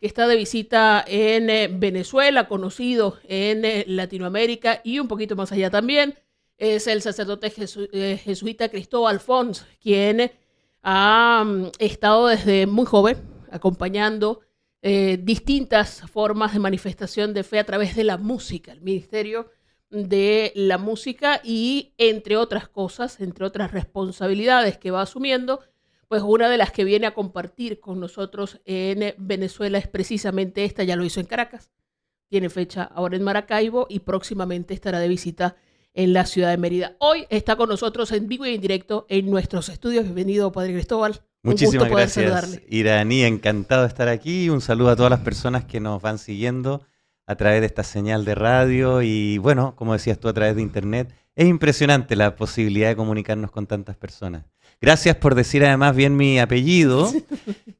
que está de visita en Venezuela, conocido en Latinoamérica y un poquito más allá también. Es el sacerdote jesuita Cristóbal Fons, quien ha estado desde muy joven acompañando distintas formas de manifestación de fe a través de la música, el ministerio de la música y entre otras cosas, entre otras responsabilidades que va asumiendo, pues una de las que viene a compartir con nosotros en Venezuela es precisamente esta, ya lo hizo en Caracas, tiene fecha ahora en Maracaibo y próximamente estará de visita en la ciudad de Mérida. Hoy está con nosotros en vivo y en directo en nuestros estudios. Bienvenido, Padre Cristóbal. Muchísimas gracias, Iraní. Encantado de estar aquí. Un saludo a todas las personas que nos van siguiendo a través de esta señal de radio y, bueno, como decías tú, a través de internet. Es impresionante la posibilidad de comunicarnos con tantas personas. Gracias por decir además bien mi apellido,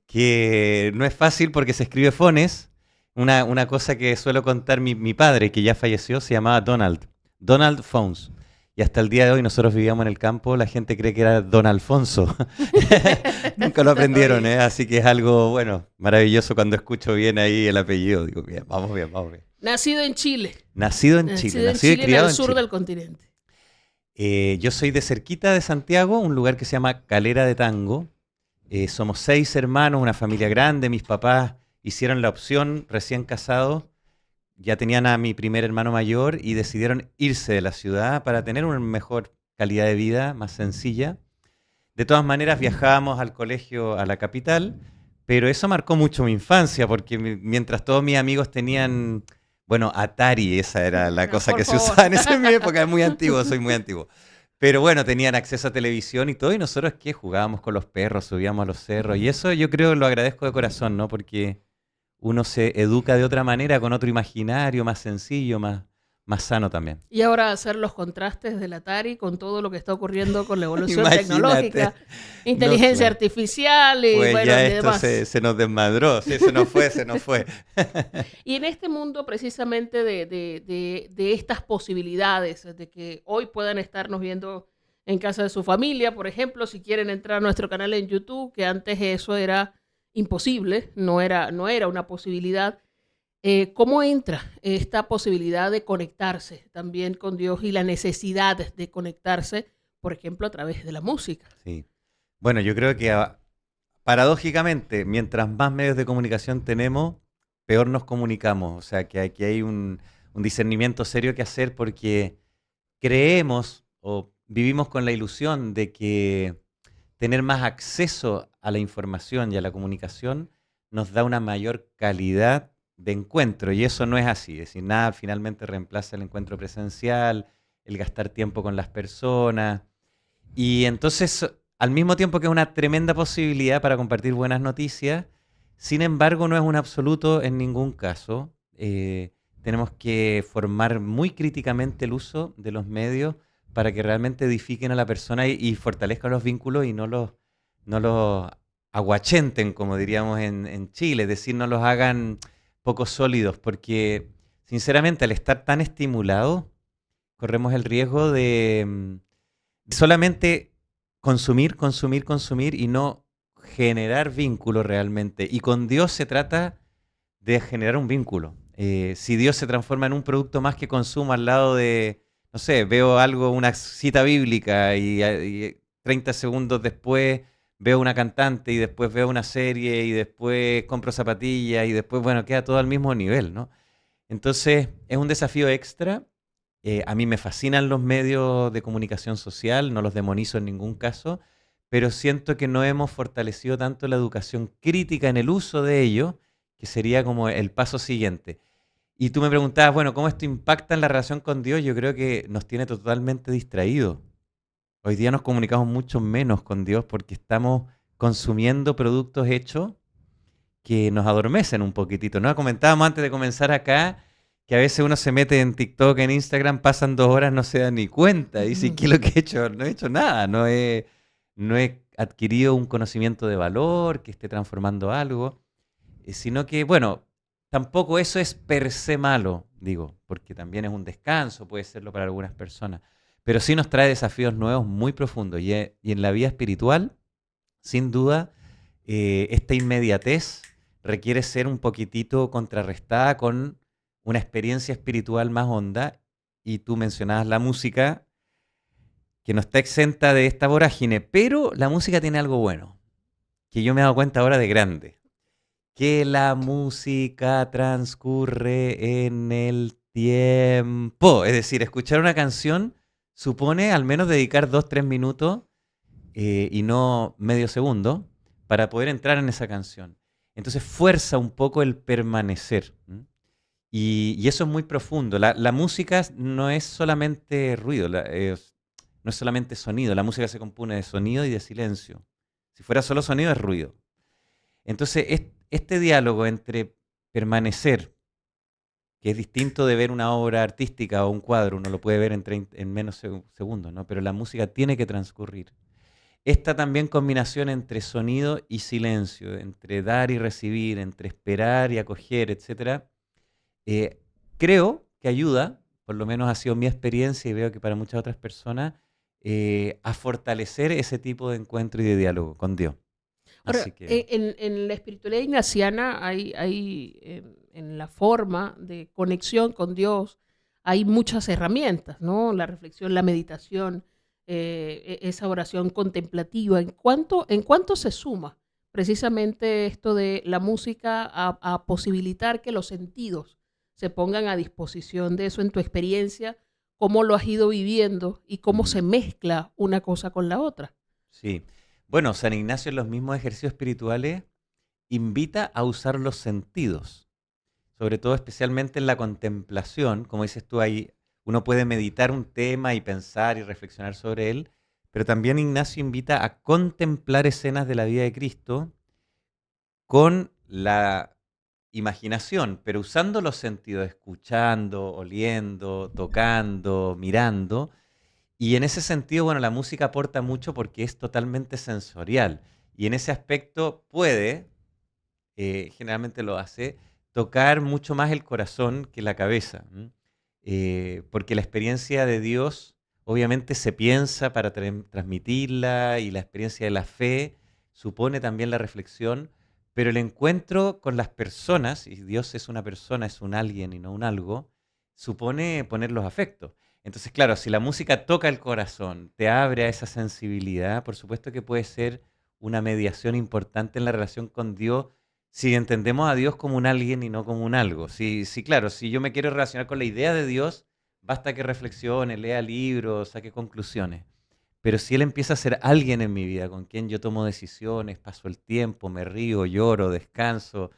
que no es fácil porque se escribe Fones. Una cosa que suelo contar mi padre, que ya falleció, se llamaba Donald Fons. Y hasta el día de hoy nosotros vivíamos en el campo, la gente cree que era Don Alfonso. Nunca lo aprendieron, ¿eh? Así que es algo, bueno, maravilloso cuando escucho bien ahí el apellido. Digo, bien, vamos bien, vamos bien. Nacido en Chile. Nacido en Chile y criado en el sur del continente. Yo soy de cerquita de Santiago, un lugar que se llama Calera de Tango. Somos 6 hermanos, una familia grande. Mis papás hicieron la opción, recién casados. Ya tenían a mi primer hermano mayor y decidieron irse de la ciudad para tener una mejor calidad de vida, más sencilla. De todas maneras, viajábamos al colegio a la capital, pero eso marcó mucho mi infancia, porque mientras todos mis amigos tenían, bueno, Atari, esa era la cosa que se usaba en mi época, es muy antiguo, soy muy antiguo. Pero bueno, tenían acceso a televisión y todo, y nosotros, ¿qué? Jugábamos con los perros, subíamos a los cerros, y eso yo creo lo agradezco de corazón, ¿no? Porque uno se educa de otra manera, con otro imaginario, más sencillo, más sano también. Y ahora hacer los contrastes del Atari con todo lo que está ocurriendo con la evolución tecnológica, inteligencia artificial y pues bueno, ya y esto demás. Se nos desmadró, sí, se nos fue. Y en este mundo precisamente de estas posibilidades, de que hoy puedan estarnos viendo en casa de su familia, por ejemplo, si quieren entrar a nuestro canal en YouTube, que antes eso era imposible, no era una posibilidad. ¿Cómo entra esta posibilidad de conectarse también con Dios y la necesidad de conectarse, por ejemplo, a través de la música? Sí. Bueno, yo creo que paradójicamente, mientras más medios de comunicación tenemos, peor nos comunicamos. O sea, que aquí hay un discernimiento serio que hacer porque creemos o vivimos con la ilusión de que tener más acceso a la información y a la comunicación nos da una mayor calidad de encuentro, y eso no es así. Es decir, nada finalmente reemplaza el encuentro presencial, el gastar tiempo con las personas, y entonces, al mismo tiempo que es una tremenda posibilidad para compartir buenas noticias, sin embargo, no es un absoluto en ningún caso. Tenemos que formar muy críticamente el uso de los medios para que realmente edifiquen a la persona y fortalezcan los vínculos y no los aguachenten, como diríamos en Chile, es decir, no los hagan poco sólidos, porque sinceramente al estar tan estimulados, corremos el riesgo de solamente consumir y no generar vínculo realmente. Y con Dios se trata de generar un vínculo. Si Dios se transforma en un producto más que consumo al lado de, no sé, veo algo, una cita bíblica y 30 segundos después veo una cantante y después veo una serie y después compro zapatillas y después, bueno, queda todo al mismo nivel, ¿no? Entonces, es un desafío extra. A mí me fascinan los medios de comunicación social, no los demonizo en ningún caso, pero siento que no hemos fortalecido tanto la educación crítica en el uso de ellos, que sería como el paso siguiente. Y tú me preguntabas, bueno, ¿cómo esto impacta en la relación con Dios? Yo creo que nos tiene totalmente distraídos. Hoy día nos comunicamos mucho menos con Dios porque estamos consumiendo productos hechos que nos adormecen un poquitito, ¿no? Comentábamos antes de comenzar acá que a veces uno se mete en TikTok, en Instagram, pasan 2 horas, no se da ni cuenta. Y dice, ¿qué es lo que he hecho? No he hecho nada, no he adquirido un conocimiento de valor que esté transformando algo, sino que, bueno, tampoco eso es per se malo, digo, porque también es un descanso, puede serlo para algunas personas, pero sí nos trae desafíos nuevos muy profundos. Y en la vida espiritual, sin duda, esta inmediatez requiere ser un poquitito contrarrestada con una experiencia espiritual más honda. Y tú mencionabas la música, que no está exenta de esta vorágine, pero la música tiene algo bueno, que yo me he dado cuenta ahora de grande, que la música transcurre en el tiempo. Es decir, escuchar una canción supone al menos dedicar 2, 3 minutos y no medio segundo para poder entrar en esa canción. Entonces fuerza un poco el permanecer. Y eso es muy profundo. La música no es solamente ruido, no es solamente sonido. La música se compone de sonido y de silencio. Si fuera solo sonido es ruido. Entonces, este diálogo entre permanecer, que es distinto de ver una obra artística o un cuadro, uno lo puede ver en menos segundos, ¿no? Pero la música tiene que transcurrir. Esta también combinación entre sonido y silencio, entre dar y recibir, entre esperar y acoger, etcétera, creo que ayuda, por lo menos ha sido mi experiencia y veo que para muchas otras personas, a fortalecer ese tipo de encuentro y de diálogo con Dios. Ahora, Así que en la espiritualidad ignaciana en la forma de conexión con Dios, hay muchas herramientas, ¿no? La reflexión, la meditación, esa oración contemplativa. En cuánto se suma precisamente esto de la música a posibilitar que los sentidos se pongan a disposición de eso en tu experiencia, cómo lo has ido viviendo y cómo se mezcla una cosa con la otra? sí. Bueno, San Ignacio en los mismos ejercicios espirituales invita a usar los sentidos, sobre todo especialmente en la contemplación. Como dices tú, ahí uno puede meditar un tema y pensar y reflexionar sobre él, pero también Ignacio invita a contemplar escenas de la vida de Cristo con la imaginación, pero usando los sentidos, escuchando, oliendo, tocando, mirando. Y en ese sentido, bueno, la música aporta mucho porque es totalmente sensorial. Y en ese aspecto puede, generalmente lo hace, tocar mucho más el corazón que la cabeza. Porque la experiencia de Dios obviamente se piensa para transmitirla y la experiencia de la fe supone también la reflexión, pero el encuentro con las personas, y Dios es una persona, es un alguien y no un algo, supone poner los afectos. Entonces, claro, si la música toca el corazón, te abre a esa sensibilidad, por supuesto que puede ser una mediación importante en la relación con Dios si entendemos a Dios como un alguien y no como un algo. Sí, claro, si yo me quiero relacionar con la idea de Dios, basta que reflexione, lea libros, saque conclusiones. Pero si Él empieza a ser alguien en mi vida, con quien yo tomo decisiones, paso el tiempo, me río, lloro, descanso,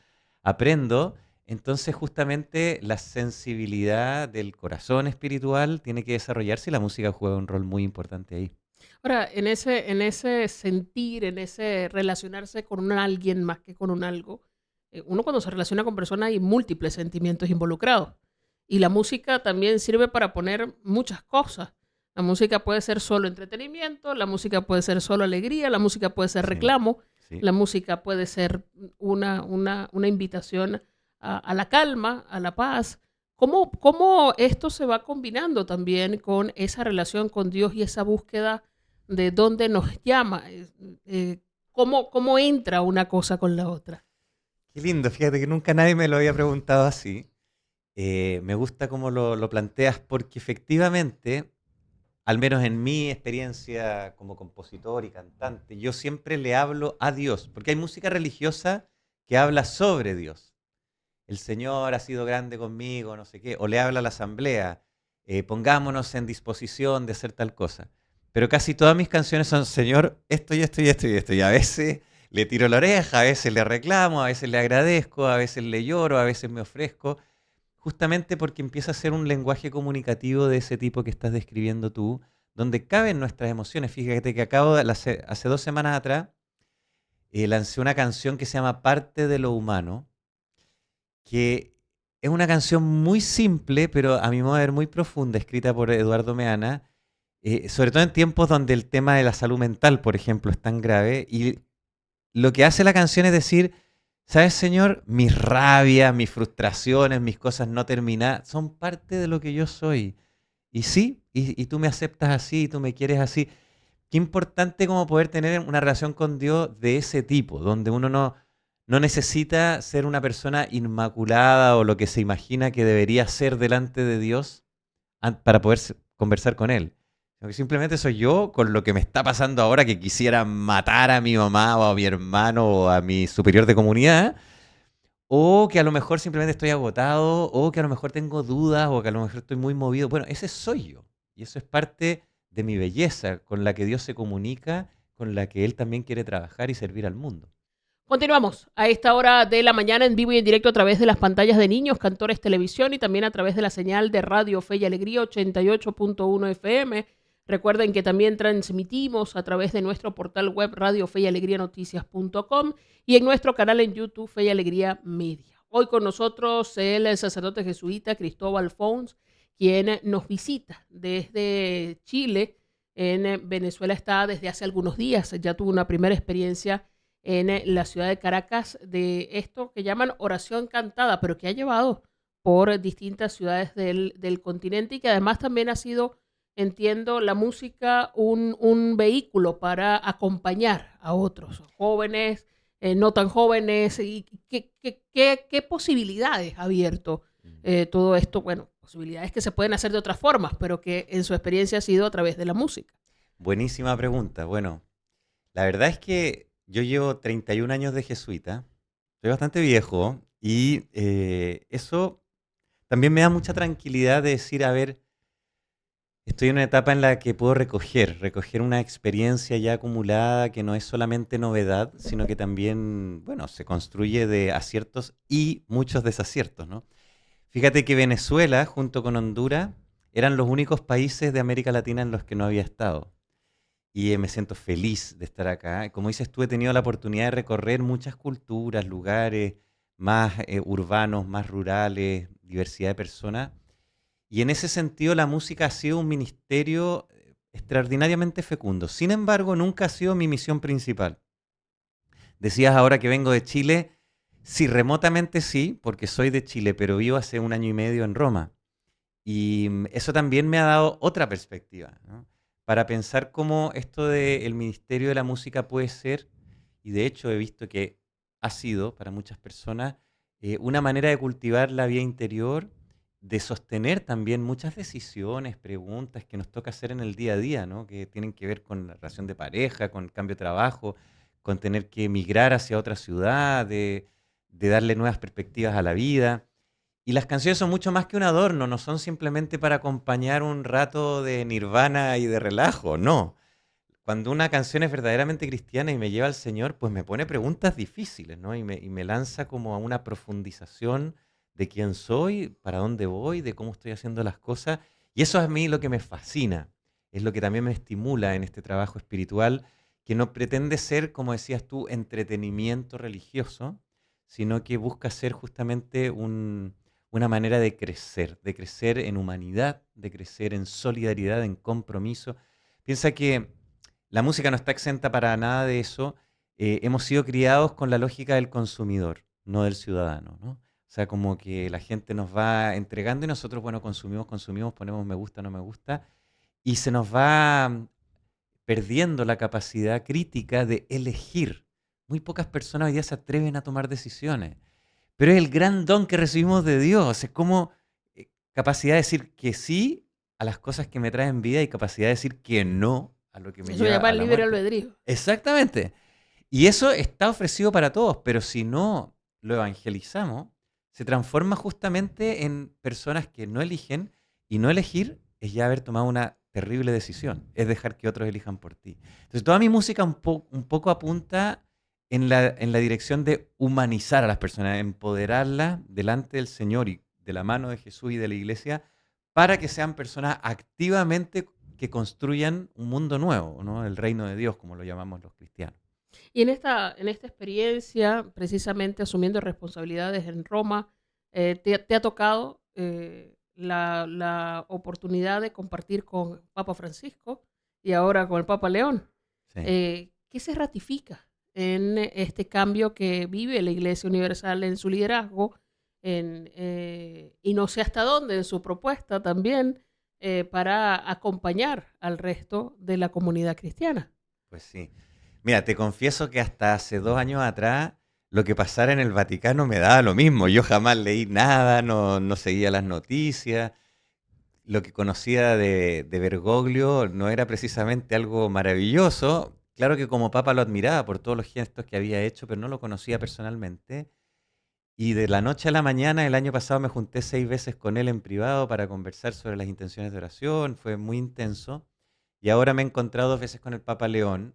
aprendo, entonces justamente la sensibilidad del corazón espiritual tiene que desarrollarse y la música juega un rol muy importante ahí. Ahora, en ese sentir, en ese relacionarse con un alguien más que con un algo, uno cuando se relaciona con personas hay múltiples sentimientos involucrados. Y la música también sirve para poner muchas cosas. La música puede ser solo entretenimiento, la música puede ser solo alegría, la música puede ser Sí, reclamo, sí. la música puede ser una invitación a la calma, a la paz. ¿Cómo esto se va combinando también con esa relación con Dios y esa búsqueda de dónde nos llama? ¿Cómo entra una cosa con la otra? Qué lindo, fíjate que nunca nadie me lo había preguntado así. Me gusta cómo lo planteas porque efectivamente, al menos en mi experiencia como compositor y cantante, yo siempre le hablo a Dios, porque hay música religiosa que habla sobre Dios. El Señor ha sido grande conmigo, no sé qué, o le habla a la asamblea, pongámonos en disposición de hacer tal cosa. Pero casi todas mis canciones son, Señor, esto y esto y esto y esto. Y a veces le tiro la oreja, a veces le reclamo, a veces le agradezco, a veces le lloro, a veces me ofrezco, justamente porque empieza a ser un lenguaje comunicativo de ese tipo que estás describiendo tú, donde caben nuestras emociones. Fíjate que hace 2 semanas atrás, lancé una canción que se llama Parte de lo Humano, que es una canción muy simple, pero a mi modo de ver muy profunda, escrita por Eduardo Meana, sobre todo en tiempos donde el tema de la salud mental, por ejemplo, es tan grave. Y lo que hace la canción es decir, ¿sabes, Señor? Mis rabias, mis frustraciones, mis cosas no terminadas, son parte de lo que yo soy. Y sí, y tú me aceptas así, y tú me quieres así. Qué importante como poder tener una relación con Dios de ese tipo, donde uno no necesita ser una persona inmaculada o lo que se imagina que debería ser delante de Dios para poder conversar con Él. Sino que simplemente soy yo con lo que me está pasando ahora, que quisiera matar a mi mamá o a mi hermano o a mi superior de comunidad, o que a lo mejor simplemente estoy agotado, o que a lo mejor tengo dudas, o que a lo mejor estoy muy movido. Bueno, ese soy yo. Y eso es parte de mi belleza, con la que Dios se comunica, con la que Él también quiere trabajar y servir al mundo. Continuamos a esta hora de la mañana en vivo y en directo a través de las pantallas de Niños, Cantores Televisión y también a través de la señal de Radio Fe y Alegría 88.1 FM. Recuerden que también transmitimos a través de nuestro portal web Radio Fe y Alegría Noticias.com y en nuestro canal en YouTube Fe y Alegría Media. Hoy con nosotros el sacerdote jesuita Cristóbal Fons, quien nos visita desde Chile. En Venezuela está desde hace algunos días, ya tuvo una primera experiencia en la ciudad de Caracas de esto que llaman oración cantada, pero que ha llevado por distintas ciudades del continente y que además también ha sido, entiendo, la música un vehículo para acompañar a otros jóvenes, no tan jóvenes. Y ¿qué posibilidades ha abierto todo esto? Bueno, posibilidades que se pueden hacer de otras formas, pero que en su experiencia ha sido a través de la música. Buenísima pregunta. Bueno, la verdad es que yo llevo 31 años de jesuita, soy bastante viejo y eso también me da mucha tranquilidad de decir, a ver, estoy en una etapa en la que puedo recoger una experiencia ya acumulada que no es solamente novedad, sino que también, bueno, se construye de aciertos y muchos desaciertos, ¿no? Fíjate que Venezuela, junto con Honduras, eran los únicos países de América Latina en los que no había estado. Y me siento feliz de estar acá. Como dices tú, he tenido la oportunidad de recorrer muchas culturas, lugares más urbanos, más rurales, diversidad de personas. Y en ese sentido la música ha sido un ministerio extraordinariamente fecundo. Sin embargo, nunca ha sido mi misión principal. Decías ahora que vengo de Chile. Sí, remotamente sí, porque soy de Chile, pero vivo hace 1 año y medio en Roma. Y eso también me ha dado otra perspectiva, ¿no? Para pensar cómo esto del ministerio de la música puede ser, y de hecho he visto que ha sido para muchas personas una manera de cultivar la vida interior, de sostener también muchas decisiones, preguntas que nos toca hacer en el día a día, ¿no? Que tienen que ver con la relación de pareja, con el cambio de trabajo, con tener que emigrar hacia otra ciudad, de darle nuevas perspectivas a la vida. Y las canciones son mucho más que un adorno, no son simplemente para acompañar un rato de nirvana y de relajo, no. Cuando una canción es verdaderamente cristiana y me lleva al Señor, pues me pone preguntas difíciles, ¿no? Y me lanza como a una profundización de quién soy, para dónde voy, de cómo estoy haciendo las cosas. Y eso es a mí lo que me fascina, es lo que también me estimula en este trabajo espiritual, que no pretende ser, como decías tú, entretenimiento religioso, sino que busca ser justamente una manera de crecer en humanidad, de crecer en solidaridad, en compromiso. Piensa que la música no está exenta para nada de eso. Hemos sido criados con la lógica del consumidor, no del ciudadano, ¿no? O sea, como que la gente nos va entregando y nosotros, bueno, consumimos, ponemos me gusta, no me gusta, y se nos va perdiendo la capacidad crítica de elegir. Muy pocas personas hoy día se atreven a tomar decisiones. Pero es el gran don que recibimos de Dios. Es como capacidad de decir que sí a las cosas que me traen vida y capacidad de decir que no a lo que me Eso se lleva llama a el la libre muerte. albedrío. Exactamente. Y eso está ofrecido para todos, pero si no lo evangelizamos, se transforma justamente en personas que no eligen, y no elegir es ya haber tomado una terrible decisión, es dejar que otros elijan por ti. Entonces, toda mi música un poco apunta en la dirección de humanizar a las personas, empoderarlas delante del Señor y de la mano de Jesús y de la iglesia, para que sean personas activamente que construyan un mundo nuevo, ¿no? El reino de Dios, como lo llamamos los cristianos. Y en esta experiencia, precisamente asumiendo responsabilidades en Roma, te ha tocado la oportunidad de compartir con Papa Francisco y ahora con el Papa León. Sí. ¿Qué se ratifica en este cambio que vive la Iglesia Universal en su liderazgo y no sé hasta dónde en su propuesta también para acompañar al resto de la comunidad cristiana? Pues sí. Mira, te confieso que hasta hace 2 años atrás lo que pasara en el Vaticano me daba lo mismo. Yo jamás leí nada, no seguía las noticias. Lo que conocía de Bergoglio no era precisamente algo maravilloso. Claro que como papa lo admiraba por todos los gestos que había hecho, pero no lo conocía personalmente. Y de la noche a la mañana, el año pasado me junté 6 veces con él en privado para conversar sobre las intenciones de oración. Fue muy intenso. Y ahora me he encontrado 2 veces con el Papa León.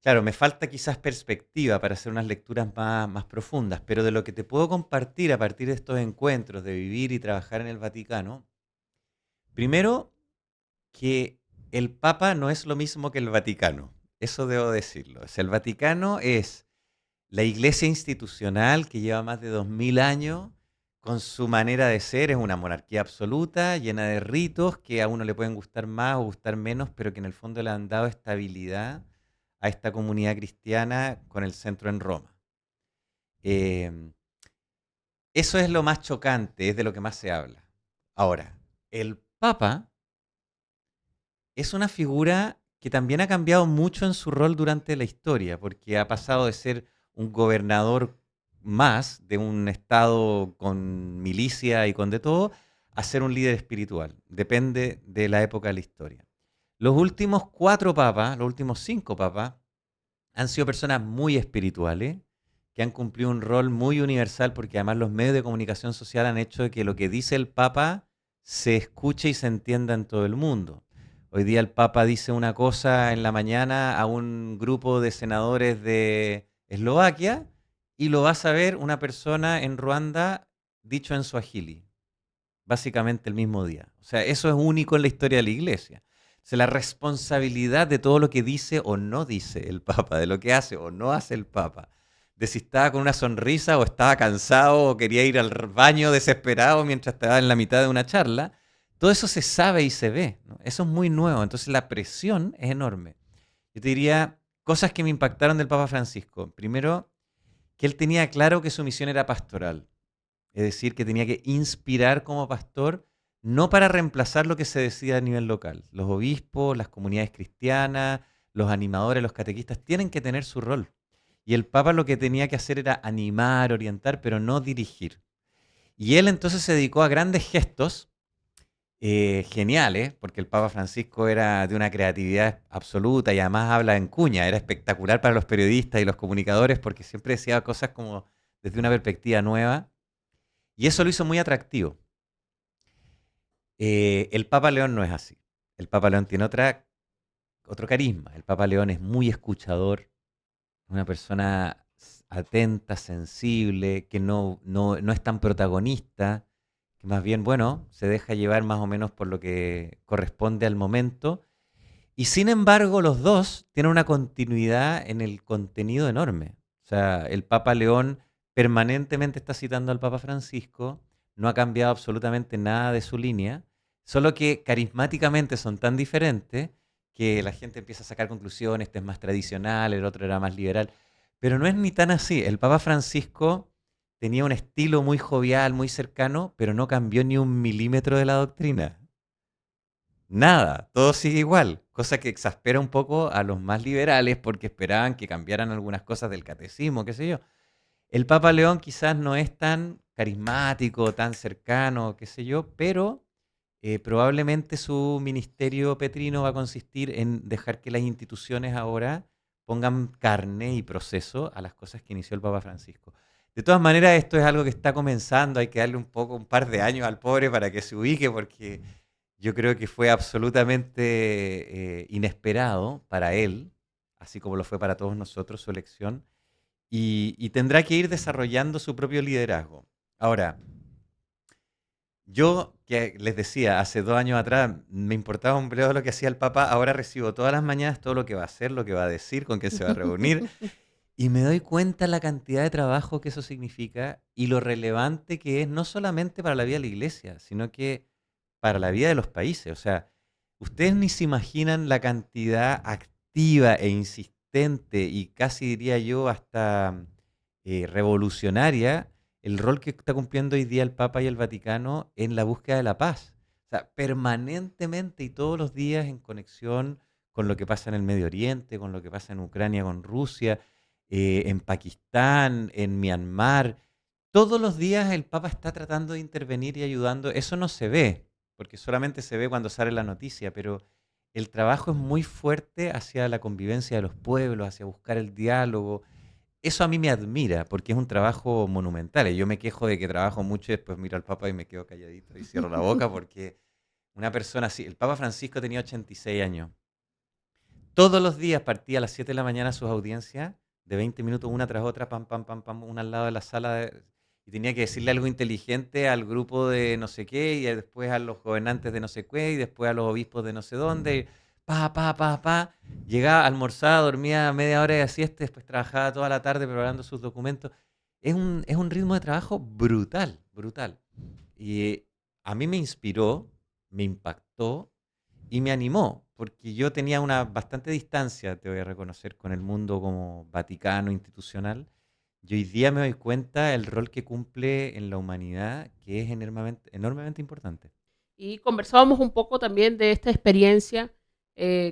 Claro, me falta quizás perspectiva para hacer unas lecturas más profundas, pero de lo que te puedo compartir a partir de estos encuentros, de vivir y trabajar en el Vaticano, primero que el Papa no es lo mismo que el Vaticano. Eso debo decirlo. O sea, el Vaticano es la iglesia institucional que lleva más de 2000 años con su manera de ser. Es una monarquía absoluta, llena de ritos que a uno le pueden gustar más o gustar menos, pero que en el fondo le han dado estabilidad a esta comunidad cristiana con el centro en Roma. Eh, Eso es lo más chocante, es de lo que más se habla. Ahora, el Papa es una figura que también ha cambiado mucho en su rol durante la historia, porque ha pasado de ser un gobernador más de un estado con milicia y con de todo, a ser un líder espiritual. Depende de la época de la historia. Los últimos 4 papas, los últimos 5 papas, han sido personas muy espirituales, que han cumplido un rol muy universal, porque además los medios de comunicación social han hecho de que lo que dice el Papa se escuche y se entienda en todo el mundo. Hoy día el Papa dice una cosa en la mañana a un grupo de senadores de Eslovaquia y lo va a saber una persona en Ruanda dicho en Swahili, básicamente el mismo día. O sea, eso es único en la historia de la iglesia. O sea, la responsabilidad de todo lo que dice o no dice el Papa, de lo que hace o no hace el Papa, de si estaba con una sonrisa o estaba cansado o quería ir al baño desesperado mientras estaba en la mitad de una charla, todo eso se sabe y se ve, ¿no? Eso es muy nuevo, entonces la presión es enorme. Yo te diría cosas que me impactaron del Papa Francisco. Primero, que él tenía claro que su misión era pastoral. Es decir, que tenía que inspirar como pastor, no para reemplazar lo que se decía a nivel local. Los obispos, las comunidades cristianas, los animadores, los catequistas tienen que tener su rol. Y el Papa lo que tenía que hacer era animar, orientar, pero no dirigir. Y él entonces se dedicó a grandes gestos geniales, porque el Papa Francisco era de una creatividad absoluta y además habla en cuña, era espectacular para los periodistas y los comunicadores porque siempre decía cosas como desde una perspectiva nueva. Y eso lo hizo muy atractivo. El Papa León no es así. El Papa León tiene otro carisma. El Papa León es muy escuchador, una persona atenta, sensible, que no es tan protagonista, que más bien, bueno, se deja llevar más o menos por lo que corresponde al momento. Y sin embargo, los dos tienen una continuidad en el contenido enorme. O sea, el Papa León permanentemente está citando al Papa Francisco, no ha cambiado absolutamente nada de su línea, solo que carismáticamente son tan diferentes que la gente empieza a sacar conclusiones, este es más tradicional, el otro era más liberal, pero no es ni tan así. El Papa Francisco tenía un estilo muy jovial, muy cercano, pero no cambió ni un milímetro de la doctrina. Nada, todo sigue igual, cosa que exaspera un poco a los más liberales porque esperaban que cambiaran algunas cosas del catecismo, qué sé yo. El Papa León quizás no es tan carismático, tan cercano, qué sé yo, pero probablemente su ministerio petrino va a consistir en dejar que las instituciones ahora pongan carne y proceso a las cosas que inició el Papa Francisco. De todas maneras, esto es algo que está comenzando, hay que darle un par de años al pobre para que se ubique, porque yo creo que fue absolutamente inesperado para él, así como lo fue para todos nosotros su elección, y tendrá que ir desarrollando su propio liderazgo. Ahora, yo que les decía, hace 2 años atrás me importaba un bledo lo que hacía el Papa, ahora recibo todas las mañanas todo lo que va a hacer, lo que va a decir, con quién se va a reunir, y me doy cuenta la cantidad de trabajo que eso significa y lo relevante que es no solamente para la vida de la iglesia, sino que para la vida de los países. O sea, ustedes ni se imaginan la cantidad activa e insistente y casi diría yo hasta revolucionaria el rol que está cumpliendo hoy día el Papa y el Vaticano en la búsqueda de la paz. O sea, permanentemente y todos los días en conexión con lo que pasa en el Medio Oriente, con lo que pasa en Ucrania, con Rusia. en Pakistán, en Myanmar. Todos los días el Papa está tratando de intervenir y ayudando. Eso no se ve, porque solamente se ve cuando sale la noticia, pero el trabajo es muy fuerte hacia la convivencia de los pueblos, hacia buscar el diálogo. Eso a mí me admira, porque es un trabajo monumental. Y yo me quejo de que trabajo mucho y después miro al Papa y me quedo calladito y cierro la boca, porque una persona así, el Papa Francisco tenía 86 años. Todos los días partía a las 7 de la mañana a sus audiencias, de 20 minutos una tras otra, pam, pam, pam, pam, una al lado de la sala, y tenía que decirle algo inteligente al grupo de no sé qué, y después a los gobernantes de no sé qué, y después a los obispos de no sé dónde, y pa, pa, pa, pa. Llegaba, almorzaba, dormía media hora de siesta, después trabajaba toda la tarde preparando sus documentos. Es un ritmo de trabajo brutal, brutal. Y a mí me inspiró, me impactó y me animó, porque yo tenía una bastante distancia, te voy a reconocer, con el mundo como Vaticano institucional. Y hoy día me doy cuenta el rol que cumple en la humanidad, que es enormemente importante. Y conversábamos un poco también de esta experiencia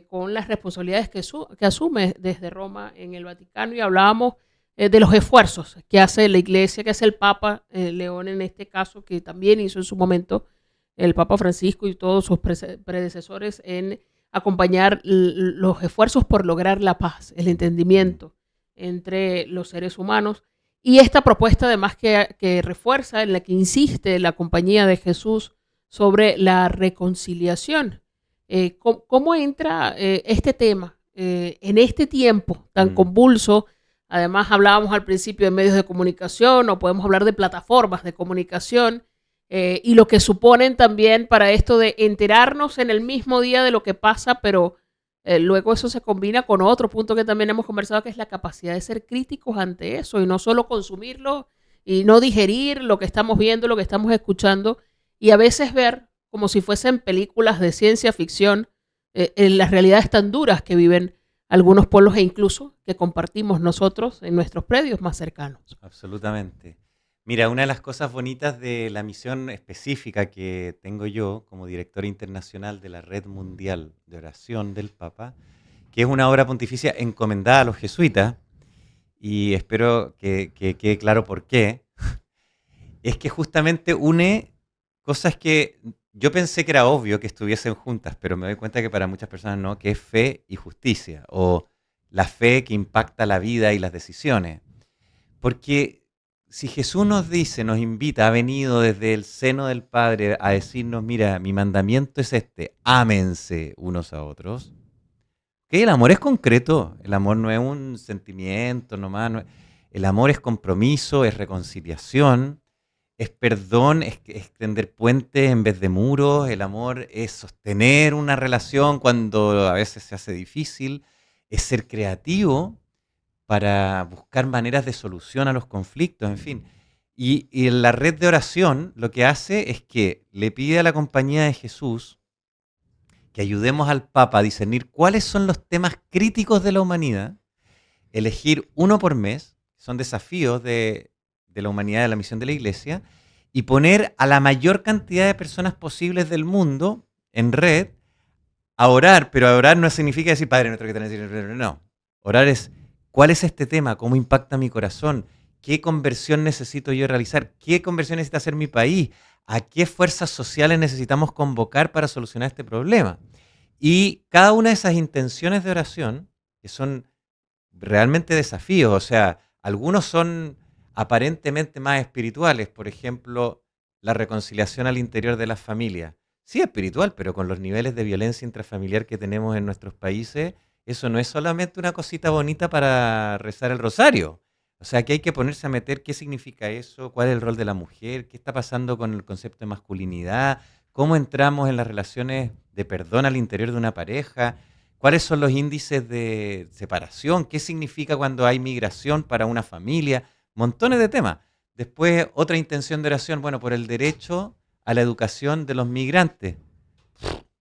con las responsabilidades que asume desde Roma en el Vaticano, y hablábamos de los esfuerzos que hace la Iglesia, que hace el Papa León en este caso, que también hizo en su momento el Papa Francisco y todos sus predecesores en acompañar los esfuerzos por lograr la paz, el entendimiento entre los seres humanos. Y esta propuesta además que refuerza, en la que insiste la Compañía de Jesús sobre la reconciliación. ¿Cómo entra este tema en este tiempo tan Mm. convulso? Además, hablábamos al principio de medios de comunicación, o podemos hablar de plataformas de comunicación, y lo que suponen también para esto de enterarnos en el mismo día de lo que pasa, pero luego eso se combina con otro punto que también hemos conversado, que es la capacidad de ser críticos ante eso y no solo consumirlo y no digerir lo que estamos viendo, lo que estamos escuchando, y a veces ver como si fuesen películas de ciencia ficción en las realidades tan duras que viven algunos pueblos e incluso que compartimos nosotros en nuestros predios más cercanos. Absolutamente. Mira, una de las cosas bonitas de la misión específica que tengo yo como director internacional de la Red Mundial de Oración del Papa, que es una obra pontificia encomendada a los jesuitas, y espero que quede claro por qué, es que justamente une cosas que yo pensé que era obvio que estuviesen juntas, pero me doy cuenta que para muchas personas no, que es fe y justicia, o la fe que impacta la vida y las decisiones. Porque si Jesús nos dice, nos invita, ha venido desde el seno del Padre a decirnos, mira, mi mandamiento es este, ámense unos a otros. Que el amor es concreto, el amor no es un sentimiento nomás, el amor es compromiso, es reconciliación, es perdón, es extender puentes en vez de muros, el amor es sostener una relación cuando a veces se hace difícil, es ser creativo para buscar maneras de solución a los conflictos, en fin. Y en la red de oración lo que hace es que le pide a la Compañía de Jesús que ayudemos al Papa a discernir cuáles son los temas críticos de la humanidad, elegir uno por mes, son desafíos de la humanidad, de la misión de la Iglesia, y poner a la mayor cantidad de personas posibles del mundo en red a orar, pero a orar no significa decir, Padre nuestro que estás en el cielo, no. Orar es, ¿cuál es este tema? ¿Cómo impacta mi corazón? ¿Qué conversión necesito yo realizar? ¿Qué conversión necesita hacer mi país? ¿A qué fuerzas sociales necesitamos convocar para solucionar este problema? Y cada una de esas intenciones de oración, que son realmente desafíos, o sea, algunos son aparentemente más espirituales, por ejemplo, la reconciliación al interior de las familias. Sí, espiritual, pero con los niveles de violencia intrafamiliar que tenemos en nuestros países, eso no es solamente una cosita bonita para rezar el rosario. O sea, que hay que ponerse a meter qué significa eso, cuál es el rol de la mujer, qué está pasando con el concepto de masculinidad, cómo entramos en las relaciones de perdón al interior de una pareja, cuáles son los índices de separación, qué significa cuando hay migración para una familia, montones de temas. Después, otra intención de oración, bueno, por el derecho a la educación de los migrantes.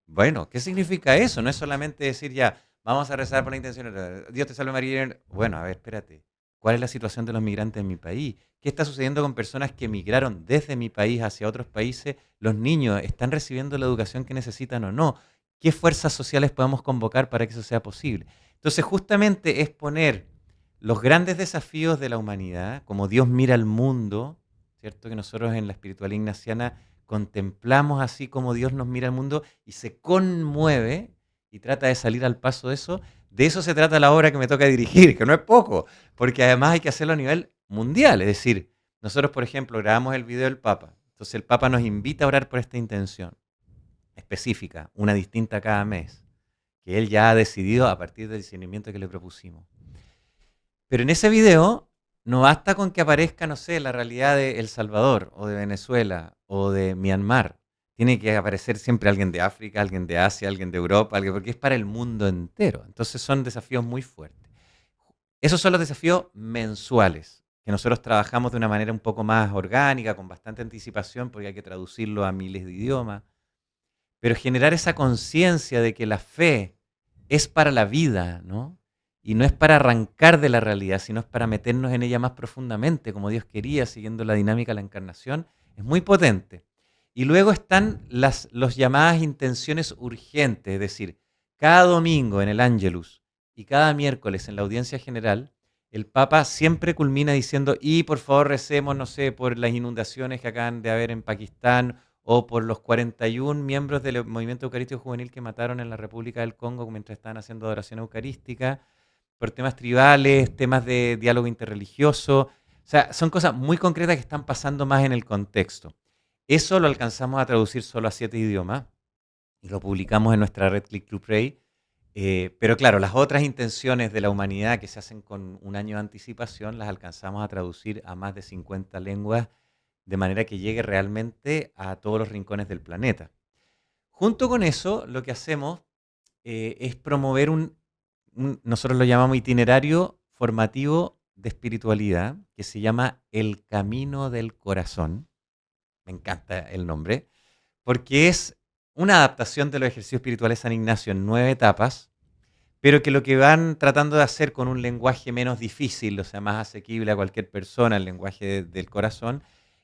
Bueno, ¿qué significa eso? No es solamente decir ya, vamos a rezar por la intención, Dios te salve María. Bueno, a ver, espérate. ¿Cuál es la situación de los migrantes en mi país? ¿Qué está sucediendo con personas que migraron desde mi país hacia otros países? ¿Los niños están recibiendo la educación que necesitan o no? ¿Qué fuerzas sociales podemos convocar para que eso sea posible? Entonces, justamente es poner los grandes desafíos de la humanidad, como Dios mira al mundo, ¿cierto? Que nosotros en la espiritualidad ignaciana contemplamos así como Dios nos mira al mundo y se conmueve y trata de salir al paso de eso. De eso se trata la obra que me toca dirigir, que no es poco, porque además hay que hacerlo a nivel mundial. Es decir, nosotros, por ejemplo, grabamos el video del Papa. Entonces el Papa nos invita a orar por esta intención específica, una distinta cada mes, que él ya ha decidido a partir del discernimiento que le propusimos. Pero en ese video no basta con que aparezca, no sé, la realidad de El Salvador o de Venezuela o de Myanmar. Tiene que aparecer siempre alguien de África, alguien de Asia, alguien de Europa, porque es para el mundo entero. Entonces son desafíos muy fuertes. Esos son los desafíos mensuales, que nosotros trabajamos de una manera un poco más orgánica, con bastante anticipación, porque hay que traducirlo a miles de idiomas. Pero generar esa conciencia de que la fe es para la vida, ¿no? Y no es para arrancar de la realidad, sino es para meternos en ella más profundamente, como Dios quería, siguiendo la dinámica de la encarnación, es muy potente. Y luego están las llamadas intenciones urgentes, es decir, cada domingo en el Ángelus y cada miércoles en la audiencia general, el Papa siempre culmina diciendo, y por favor recemos, no sé, por las inundaciones que acaban de haber en Pakistán, o por los 41 miembros del movimiento eucarístico juvenil que mataron en la República del Congo mientras estaban haciendo adoración eucarística, por temas tribales, temas de diálogo interreligioso. O sea, son cosas muy concretas que están pasando más en el contexto. Eso lo alcanzamos a traducir solo a 7 idiomas y lo publicamos en nuestra red Click to Pray. Pero claro, las otras intenciones de la humanidad que se hacen con un año de anticipación las alcanzamos a traducir a más de 50 lenguas de manera que llegue realmente a todos los rincones del planeta. Junto con eso, lo que hacemos es promover nosotros lo llamamos itinerario formativo de espiritualidad, que se llama El Camino del Corazón. Me encanta el nombre, porque es una adaptación de los ejercicios espirituales de San Ignacio en 9 etapas, pero que lo que van tratando de hacer con un lenguaje menos difícil, o sea, más asequible a cualquier persona, el lenguaje del corazón,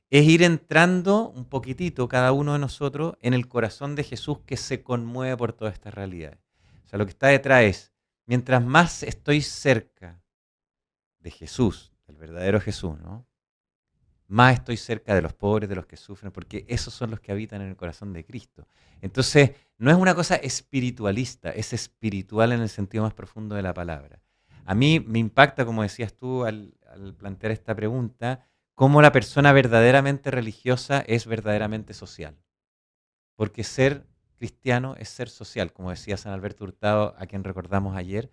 es ir entrando un poquitito cada uno de nosotros en el corazón de Jesús que se conmueve por todas estas realidades. O sea, lo que está detrás es, mientras más estoy cerca de Jesús, del verdadero Jesús, ¿no? Más estoy cerca de los pobres, de los que sufren, porque esos son los que habitan en el corazón de Cristo. Entonces, no es una cosa espiritualista, es espiritual en el sentido más profundo de la palabra. A mí me impacta, como decías tú al plantear esta pregunta, cómo la persona verdaderamente religiosa es verdaderamente social. Porque ser cristiano es ser social, como decía San Alberto Hurtado, a quien recordamos ayer,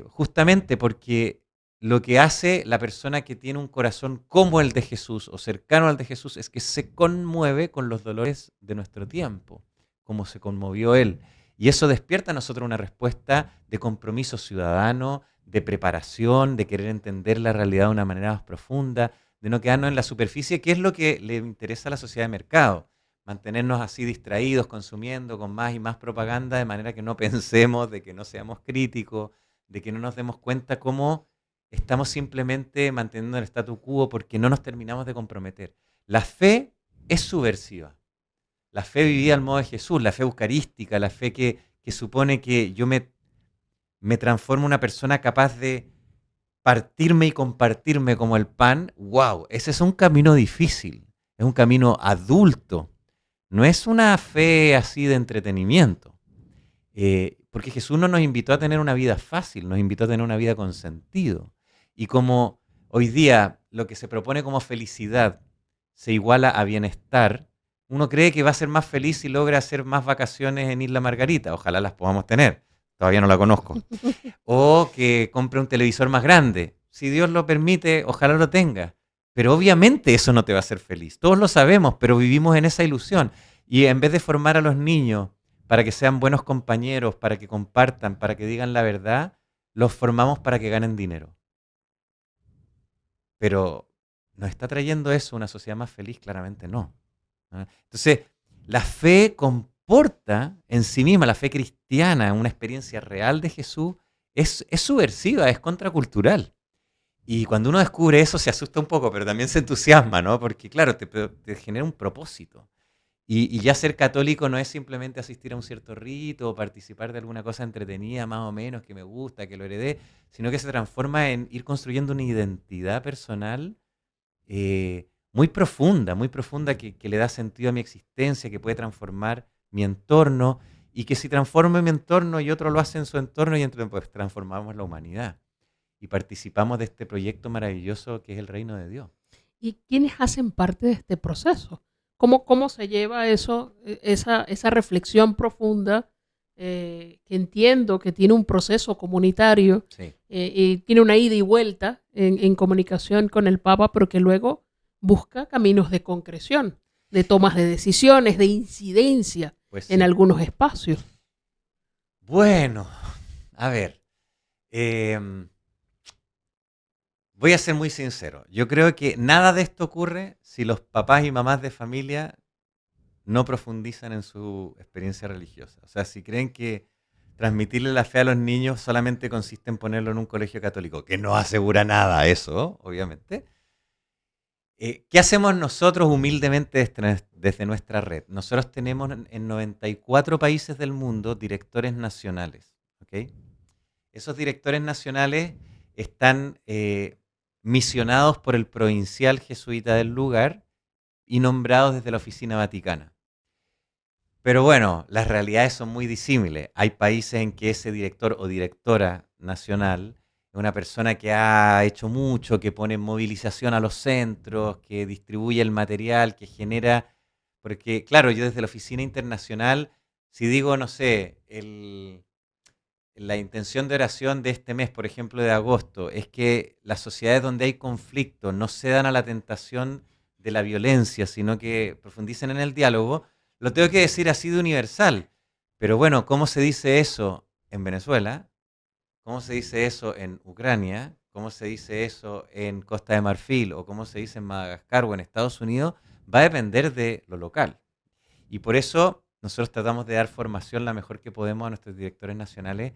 justamente porque lo que hace la persona que tiene un corazón como el de Jesús o cercano al de Jesús es que se conmueve con los dolores de nuestro tiempo, como se conmovió él. Y eso despierta a nosotros una respuesta de compromiso ciudadano, de preparación, de querer entender la realidad de una manera más profunda, de no quedarnos en la superficie, que es lo que le interesa a la sociedad de mercado. Mantenernos así distraídos, consumiendo con más y más propaganda, de manera que no pensemos, de que no seamos críticos, de que no nos demos cuenta cómo estamos simplemente manteniendo el statu quo porque no nos terminamos de comprometer. La fe es subversiva. La fe vivida al modo de Jesús, la fe eucarística, la fe que supone que yo me transformo en una persona capaz de partirme y compartirme como el pan. ¡Wow! Ese es un camino difícil, es un camino adulto. No es una fe así de entretenimiento. Porque Jesús no nos invitó a tener una vida fácil, nos invitó a tener una vida con sentido. Y como hoy día lo que se propone como felicidad se iguala a bienestar, uno cree que va a ser más feliz si logra hacer más vacaciones en Isla Margarita. Ojalá las podamos tener, todavía no la conozco. O que compre un televisor más grande. Si Dios lo permite, ojalá lo tenga. Pero obviamente eso no te va a hacer feliz. Todos lo sabemos, pero vivimos en esa ilusión. Y en vez de formar a los niños para que sean buenos compañeros, para que compartan, para que digan la verdad, los formamos para que ganen dinero. Pero ¿nos está trayendo eso una sociedad más feliz? Claramente no. Entonces, la fe comporta en sí misma, la fe cristiana, una experiencia real de Jesús, es subversiva, es contracultural. Y cuando uno descubre eso se asusta un poco, pero también se entusiasma, ¿no? Porque claro, te genera un propósito. Y ya ser católico no es simplemente asistir a un cierto rito o participar de alguna cosa entretenida más o menos que me gusta, que lo heredé, sino que se transforma en ir construyendo una identidad personal muy profunda que le da sentido a mi existencia, que puede transformar mi entorno y que si transformo mi entorno y otro lo hace en su entorno y entre pues transformamos la humanidad y participamos de este proyecto maravilloso que es el reino de Dios. ¿Y quiénes hacen parte de este proceso? ¿Cómo se lleva eso, esa reflexión profunda que entiendo que tiene un proceso comunitario Sí. y tiene una ida y vuelta en comunicación con el Papa, pero que luego busca caminos de concreción, de tomas de decisiones, de incidencia Pues en sí. algunos espacios? Bueno, a ver, em, voy a ser muy sincero. Yo creo que nada de esto ocurre si los papás y mamás de familia no profundizan en su experiencia religiosa. O sea, si creen que transmitirle la fe a los niños solamente consiste en ponerlo en un colegio católico, que no asegura nada eso, obviamente. ¿Qué hacemos nosotros humildemente desde nuestra red? Nosotros tenemos en 94 países del mundo directores nacionales. ¿Ok? Esos directores nacionales están misionados por el provincial jesuita del lugar y nombrados desde la oficina vaticana. Pero bueno, las realidades son muy disímiles. Hay países en que ese director o directora nacional es una persona que ha hecho mucho, que pone en movilización a los centros, que distribuye el material, que genera... Porque, claro, yo desde la oficina internacional, si digo, no sé, la intención de oración de este mes, por ejemplo, de agosto, es que las sociedades donde hay conflicto no cedan a la tentación de la violencia, sino que profundicen en el diálogo, lo tengo que decir así de universal. Pero bueno, ¿cómo se dice eso en Venezuela? ¿Cómo se dice eso en Ucrania? ¿Cómo se dice eso en Costa de Marfil? ¿O cómo se dice en Madagascar o en Estados Unidos? Va a depender de lo local. Y por eso nosotros tratamos de dar formación la mejor que podemos a nuestros directores nacionales.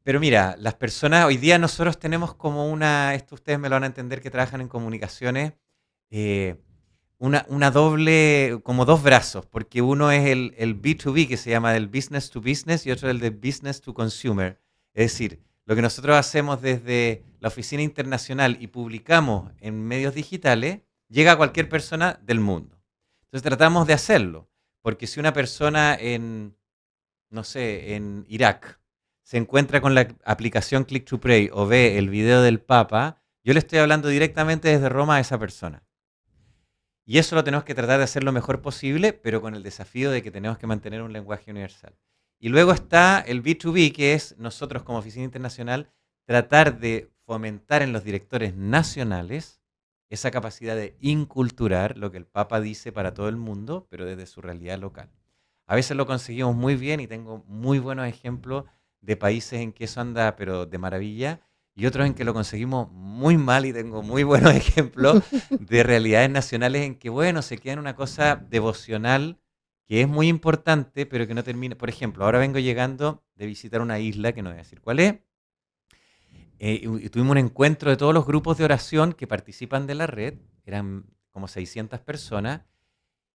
Pero mira, las personas, hoy día nosotros tenemos como esto ustedes me lo van a entender que trabajan en comunicaciones, eh, una doble, como dos brazos, porque uno es el B2B, que se llama del business to business, y otro el de business to consumer. Es decir, lo que nosotros hacemos desde la oficina internacional y publicamos en medios digitales, llega a cualquier persona del mundo. Entonces tratamos de hacerlo, porque si una persona en, no sé, en Irak se encuentra con la aplicación Click to Pray o ve el video del Papa, yo le estoy hablando directamente desde Roma a esa persona. Y eso lo tenemos que tratar de hacer lo mejor posible, pero con el desafío de que tenemos que mantener un lenguaje universal. Y luego está el B2B, que es nosotros como Oficina Internacional tratar de fomentar en los directores nacionales esa capacidad de inculturar lo que el Papa dice para todo el mundo, pero desde su realidad local. A veces lo conseguimos muy bien y tengo muy buenos ejemplos de países en que eso anda, pero de maravilla, y otros en que lo conseguimos muy mal y tengo muy buenos ejemplos de realidades nacionales en que, bueno, se queda en una cosa devocional que es muy importante, pero que no termina. Por ejemplo, ahora vengo llegando de visitar una isla, que no voy a decir cuál es, y tuvimos un encuentro de todos los grupos de oración que participan de la red, eran como 600 personas,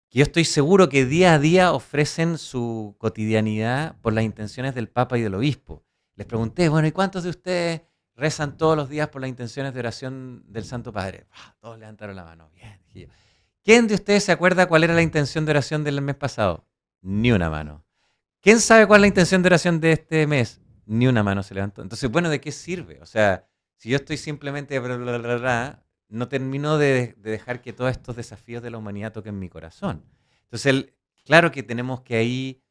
que yo estoy seguro que día a día ofrecen su cotidianidad por las intenciones del Papa y del Obispo. Les pregunté, bueno, ¿y cuántos de ustedes rezan todos los días por las intenciones de oración del Santo Padre? Todos levantaron la mano. Bien, dije yo. ¿Quién de ustedes se acuerda cuál era la intención de oración del mes pasado? Ni una mano. ¿Quién sabe cuál es la intención de oración de este mes? Ni una mano se levantó. Entonces, bueno, ¿de qué sirve? O sea, si yo estoy simplemente no termino de dejar que todos estos desafíos de la humanidad toquen mi corazón. Entonces, claro que tenemos que ahí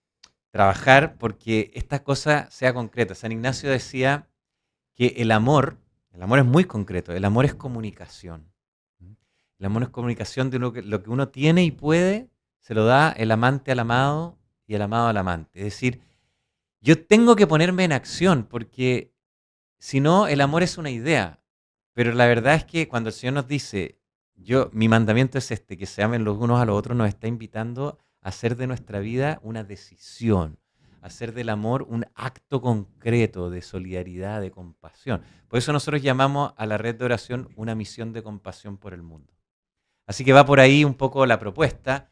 trabajar porque esta cosa sea concreta. San Ignacio decía que el amor es muy concreto, el amor es comunicación. El amor es comunicación de lo que uno tiene y puede, se lo da el amante al amado y el amado al amante. Es decir, yo tengo que ponerme en acción porque si no, el amor es una idea. Pero la verdad es que cuando el Señor nos dice, mi mandamiento es este, que se amen los unos a los otros, nos está invitando a hacer de nuestra vida una decisión, a hacer del amor un acto concreto de solidaridad, de compasión. Por eso nosotros llamamos a la red de oración una misión de compasión por el mundo. Así que va por ahí un poco la propuesta.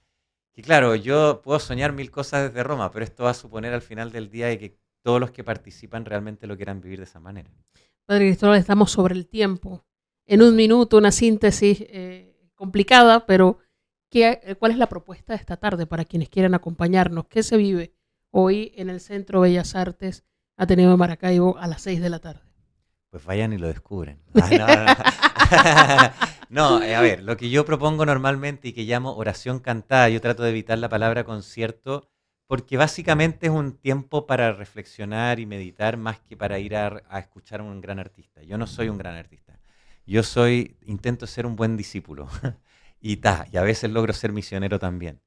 Que claro, yo puedo soñar mil cosas desde Roma, pero esto va a suponer al final del día de que todos los que participan realmente lo quieran vivir de esa manera. Padre Cristóbal, estamos sobre el tiempo. En un minuto, una síntesis complicada, pero ¿cuál es la propuesta de esta tarde para quienes quieran acompañarnos? ¿Qué se vive hoy en el Centro Bellas Artes Ateneo de Maracaibo a las 6 de la tarde? Pues vayan y lo descubren. Ah, no, no. No, a ver, lo que yo propongo normalmente y que llamo oración cantada, yo trato de evitar la palabra concierto, porque básicamente es un tiempo para reflexionar y meditar más que para ir a escuchar a un gran artista. Yo no soy un gran artista. Intento ser un buen discípulo. Y a veces logro ser misionero también.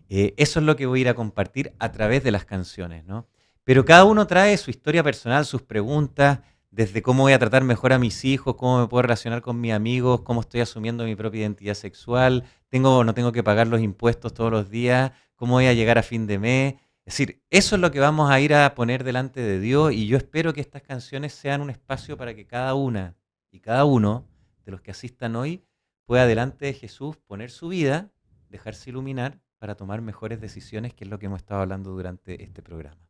Eso es lo que voy a ir a compartir a través de las canciones, ¿no? Pero cada uno trae su historia personal, sus preguntas, desde cómo voy a tratar mejor a mis hijos, cómo me puedo relacionar con mis amigos, cómo estoy asumiendo mi propia identidad sexual, tengo o no tengo que pagar los impuestos todos los días, cómo voy a llegar a fin de mes. Es decir, eso es lo que vamos a ir a poner delante de Dios y yo espero que estas canciones sean un espacio para que cada una y cada uno de los que asistan hoy pueda delante de Jesús poner su vida, dejarse iluminar para tomar mejores decisiones, que es lo que hemos estado hablando durante este programa.